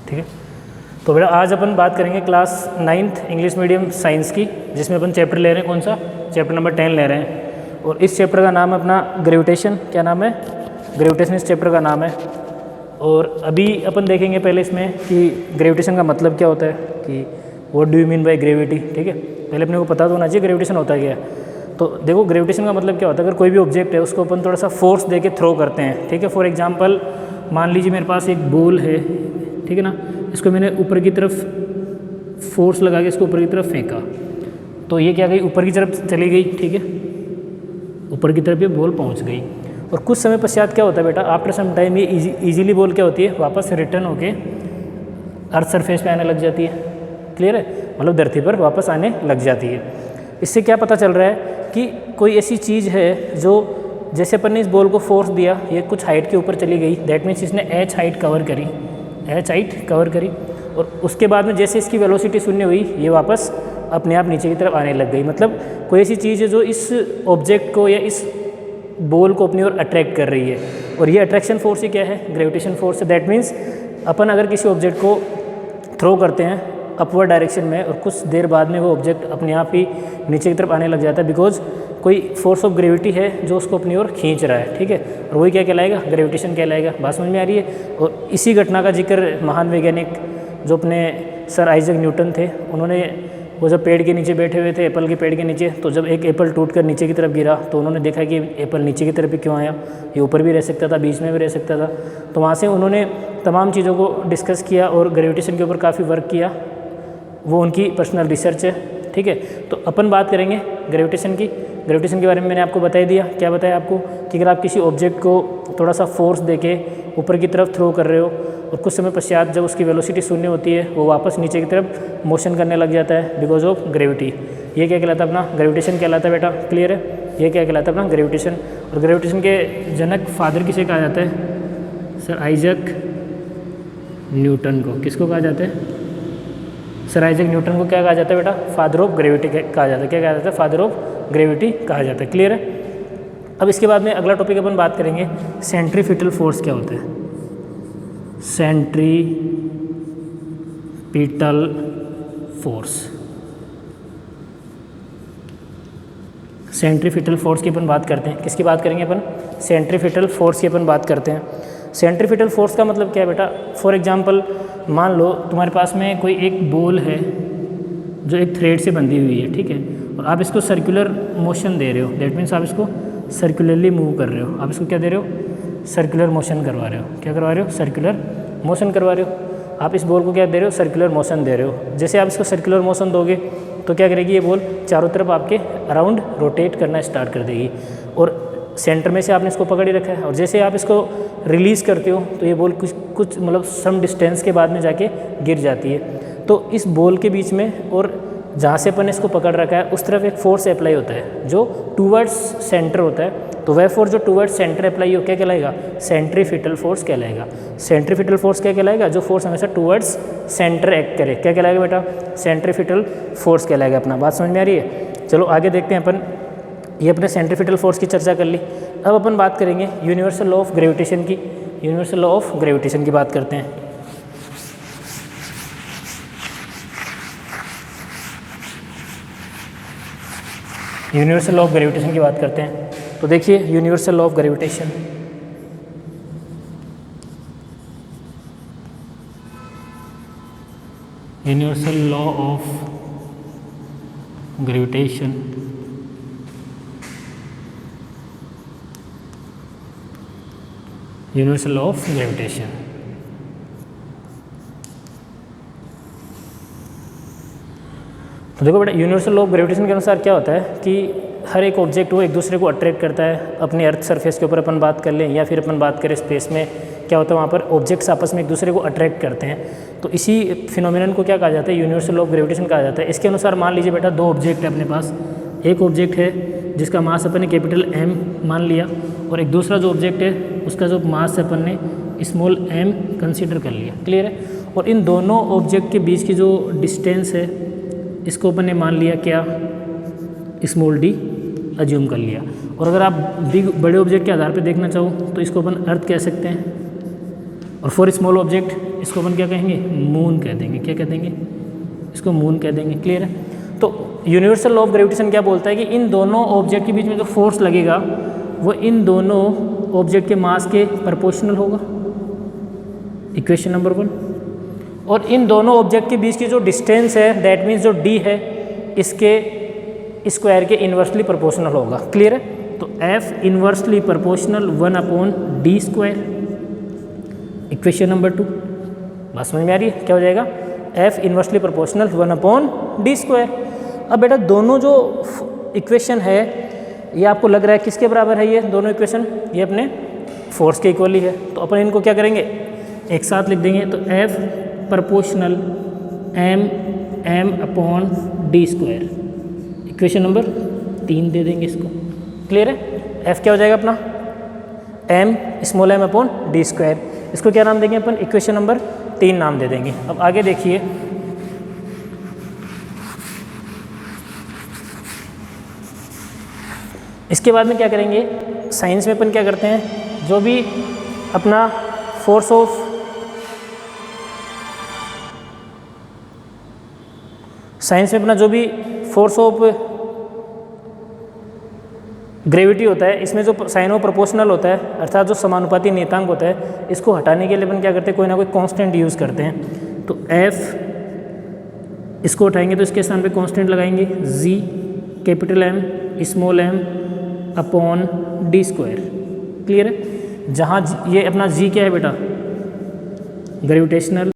ठीक है। तो बेटा आज अपन बात करेंगे class 9th English medium science की, जिसमें अपन चैप्टर ले रहे हैं कौन सा, चैप्टर नंबर 10 ले रहे हैं। और इस चैप्टर का नाम है अपना ग्रेविटेशन। क्या नाम है? ग्रेविटेशन इस चैप्टर का नाम है। और अभी अपन देखेंगे पहले इसमें कि ग्रेविटेशन का मतलब क्या होता है, कि what do you mean by gravity. ठीक है, पहले अपने को पता तो होना चाहिए ग्रेविटेशन होता क्या है। तो देखो ग्रेविटेशन का मतलब क्या होता है, अगर कोई भी ऑब्जेक्ट है उसको अपन थोड़ा सा फोर्स दे के थ्रो करते हैं। ठीक है, फॉर एग्जांपल मान लीजिए मेरे पास एक बॉल है, ठीक है ना, इसको मैंने ऊपर की तरफ फोर्स लगा के इसको ऊपर की तरफ फेंका, तो ये क्या गई, ऊपर की तरफ चली गई। ठीक है, ऊपर की तरफ ये बॉल पहुंच गई। और कुछ समय पश्चात क्या होता है बेटा, आफ्टर सम टाइम ये इजीली बॉल क्या होती है, वापस रिटर्न होके अर्थ सरफेस पे आने लग जाती है। क्लियर है, मतलब धरती पर वापस आने लग जाती है। इससे क्या पता चल रहा है कि कोई ऐसी चीज़ है जो, जैसे अपन ने इस बॉल को फोर्स दिया, ये कुछ हाइट के ऊपर चली गई, दैट मीन्स इसने h हाइट कवर करी, h हाइट कवर करी। और उसके बाद में जैसे इसकी वेलोसिटी शून्य हुई, ये वापस अपने आप नीचे की तरफ आने लग गई। मतलब कोई ऐसी चीज़ है जो इस ऑब्जेक्ट को या इस बॉल को अपनी ओर अट्रैक्ट कर रही है। और ये अट्रैक्शन फोर्स ही क्या है, ग्रेविटेशन फोर्स है। दैट मीन्स अपन अगर किसी ऑब्जेक्ट को थ्रो करते हैं अपवर्ड डायरेक्शन में, और कुछ देर बाद में वो ऑब्जेक्ट अपने आप ही नीचे की तरफ आने लग जाता है, बिकॉज कोई फोर्स ऑफ ग्रेविटी है जो उसको अपनी ओर खींच रहा है। ठीक है, और वही क्या कहलाएगा, ग्रेविटेशन कहलाएगा। बात समझ में आ रही है। और इसी घटना का जिक्र महान वैज्ञानिक जो अपने सर आइजक न्यूटन थे, उन्होंने वो जब पेड़ के नीचे बैठे हुए थे, एप्पल के पेड़ के नीचे, तो जब एक एप्पल टूटकर नीचे की तरफ गिरा तो उन्होंने देखा कि एप्पल नीचे की तरफ ही क्यों आया, ये ऊपर भी रह सकता था, बीच में भी रह सकता था। तो वहाँ से उन्होंने तमाम चीज़ों को डिस्कस किया और ग्रेविटेशन के ऊपर काफ़ी वर्क किया। वो उनकी पर्सनल रिसर्च है। ठीक है, तो अपन बात करेंगे ग्रेविटेशन की। ग्रेविटेशन के बारे में मैंने आपको बता ही दिया। क्या बताया आपको, कि अगर आप किसी ऑब्जेक्ट को थोड़ा सा फोर्स देके ऊपर की तरफ थ्रो कर रहे हो और कुछ समय पश्चात जब उसकी वेलोसिटी शून्य होती है, वो वापस नीचे की तरफ मोशन करने लग जाता है बिकॉज ऑफ ग्रेविटी। ये क्या कहलाता है, अपना ग्रेविटेशन कहलाता है बेटा। क्लियर है, ये क्या कहलाता है, अपना ग्रेविटेशन। और ग्रेविटेशन के जनक फादर किसे कहा जाता है, सर आइजक न्यूटन को। किसको कहा जाता है, सर आइजक न्यूटन को क्या कहा जाता है बेटा, फादर ऑफ ग्रेविटी कहा जाता है। क्या कहा जाता है, फादर ऑफ ग्रेविटी कहा जाता है। क्लियर है। अब इसके बाद में अगला टॉपिक अपन बात करेंगे, सेंट्रीपिटल फोर्स क्या होता है। सेंट्रीपिटल फोर्स, सेंट्रीपिटल फोर्स की अपन बात करते हैं। किसकी बात करेंगे अपन, सेंट्रीपिटल फोर्स की अपन बात करते हैं। सेंट्रीपिटल फोर्स का मतलब क्या है बेटा, फॉर एग्जांपल मान लो तुम्हारे पास में कोई एक बॉल है जो एक थ्रेड से बंधी हुई है। ठीक है, और आप इसको सर्कुलर मोशन दे रहे हो, दैट मीन्स आप इसको सर्कुलरली मूव कर रहे हो। आप इसको क्या दे रहे हो, सर्कुलर मोशन करवा रहे हो। क्या करवा रहे हो, सर्कुलर मोशन करवा रहे हो। आप इस बॉल को क्या दे रहे हो, सर्कुलर मोशन दे रहे हो। जैसे आप इसको सर्कुलर मोशन दोगे तो क्या करेगी, ये बॉल चारों तरफ आपके अराउंड रोटेट करना स्टार्ट कर देगी। और सेंटर में से आपने इसको पकड़ ही रखा है, और जैसे आप इसको रिलीज़ करते हो तो ये बॉल कुछ मतलब सम डिस्टेंस के बाद में जाके गिर जाती है। तो इस बॉल के बीच में और जहाँ से अपन इसको पकड़ रखा है उस तरफ एक फोर्स अप्लाई होता है जो टूवर्ड्स सेंटर होता है। तो वह फोर्स जो टूवर्ड्स सेंटर अप्लाई हो क्या कहलाएगा, सेंट्रीपिटल फोर्स कहलाएगा। सेंट्रीपिटल फोर्स क्या कहलाएगा, जो फोर्स हमेशा टूवर्ड्स सेंटर एक्ट करे। क्या कहलाएगा बेटा, सेंट्रीपिटल फोर्स कहलाएगा। अपना बात समझ में आ रही है। चलो आगे देखते हैं अपन। ये अपने सेंट्रीपिटल फोर्स की चर्चा कर ली। अब अपन बात करेंगे यूनिवर्सल लॉ ऑफ ग्रेविटेशन की। यूनिवर्सल लॉ ऑफ ग्रेविटेशन की बात करते हैं। यूनिवर्सल लॉ ऑफ ग्रेविटेशन की बात करते हैं। तो देखिए universal law of gravitation, universal law of gravitation universal law of gravitation. तो देखो बेटा, यूनिवर्सल लॉ ऑफ ग्रेविटेशन के अनुसार क्या होता है कि हर एक ऑब्जेक्ट वो एक दूसरे को अट्रैक्ट करता है। अपने अर्थ सरफेस के ऊपर अपन बात कर लें या फिर अपन बात करें स्पेस में, क्या होता है वहाँ पर ऑब्जेक्ट्स आपस में एक दूसरे को अट्रैक्ट करते हैं। तो इसी फिनोमिनन को क्या कहा जाता है, यूनिवर्सल लॉ ऑफ ग्रेविटेशन कहा जाता है। इसके अनुसार मान लीजिए बेटा, दो ऑब्जेक्ट है अपने पास। एक ऑब्जेक्ट है जिसका मास अपन ने कैपिटल M मान लिया, और एक दूसरा जो ऑब्जेक्ट है उसका जो मास है अपन ने स्मॉल m कंसीडर कर लिया। क्लियर है। और इन दोनों ऑब्जेक्ट के बीच की जो डिस्टेंस है इसको अपन ने मान लिया क्या, स्मॉल d अज्यूम कर लिया। और अगर आप बड़े ऑब्जेक्ट के आधार पर देखना चाहो तो इसको अपन अर्थ कह सकते हैं, और फॉर स्मॉल ऑब्जेक्ट इसको अपन क्या कहेंगे, मून कह देंगे। क्या कह देंगे, इसको मून कह देंगे। क्लियर है। तो यूनिवर्सल लॉ ऑफ ग्रेविटेशन क्या बोलता है कि इन दोनों ऑब्जेक्ट के बीच में जो फोर्स लगेगा वो इन दोनों ऑब्जेक्ट के मास के प्रोपोर्शनल होगा, इक्वेशन नंबर 1। और इन दोनों ऑब्जेक्ट के बीच की जो डिस्टेंस है, दैट मीन्स जो डी है, इसके स्क्वायर के इन्वर्सली प्रोपोर्शनल होगा। क्लियर है। तो F inversely proportional 1/d², equation number 2। बात समझ में आ रही है। क्या हो जाएगा, एफ इन्वर्सली प्रोपोर्शनल 1/d²। अब बेटा दोनों जो इक्वेशन है ये आपको लग रहा है किसके बराबर है, ये दोनों इक्वेशन ये अपने फोर्स के इक्वली है। तो अपन इनको क्या करेंगे, एक साथ लिख देंगे। तो F proportional m/d², equation number 3 दे देंगे इसको। क्लियर है। एफ क्या हो जाएगा अपना, m स्मॉल m/d²। इसको क्या नाम देंगे अपन, इक्वेशन नंबर 3 नाम दे देंगे। अब आगे देखिए, इसके बाद में क्या करेंगे, साइंस में अपन क्या करते हैं, जो भी अपना फोर्स ऑफ साइंस में अपना जो भी फोर्स ऑफ ग्रेविटी होता है, इसमें जो साइन ऑफ प्रोपोर्शनल होता है, अर्थात जो समानुपाती नियतांक होता है, इसको हटाने के लिए अपन क्या करते हैं, कोई ना कोई कांस्टेंट यूज़ करते हैं। तो एफ इसको उठाएंगे तो इसके स्थान पे कांस्टेंट लगाएंगे, G capital M small m/d²। Clear है। जहाँ ये अपना जी क्या है बेटा, ग्रेविटेशनल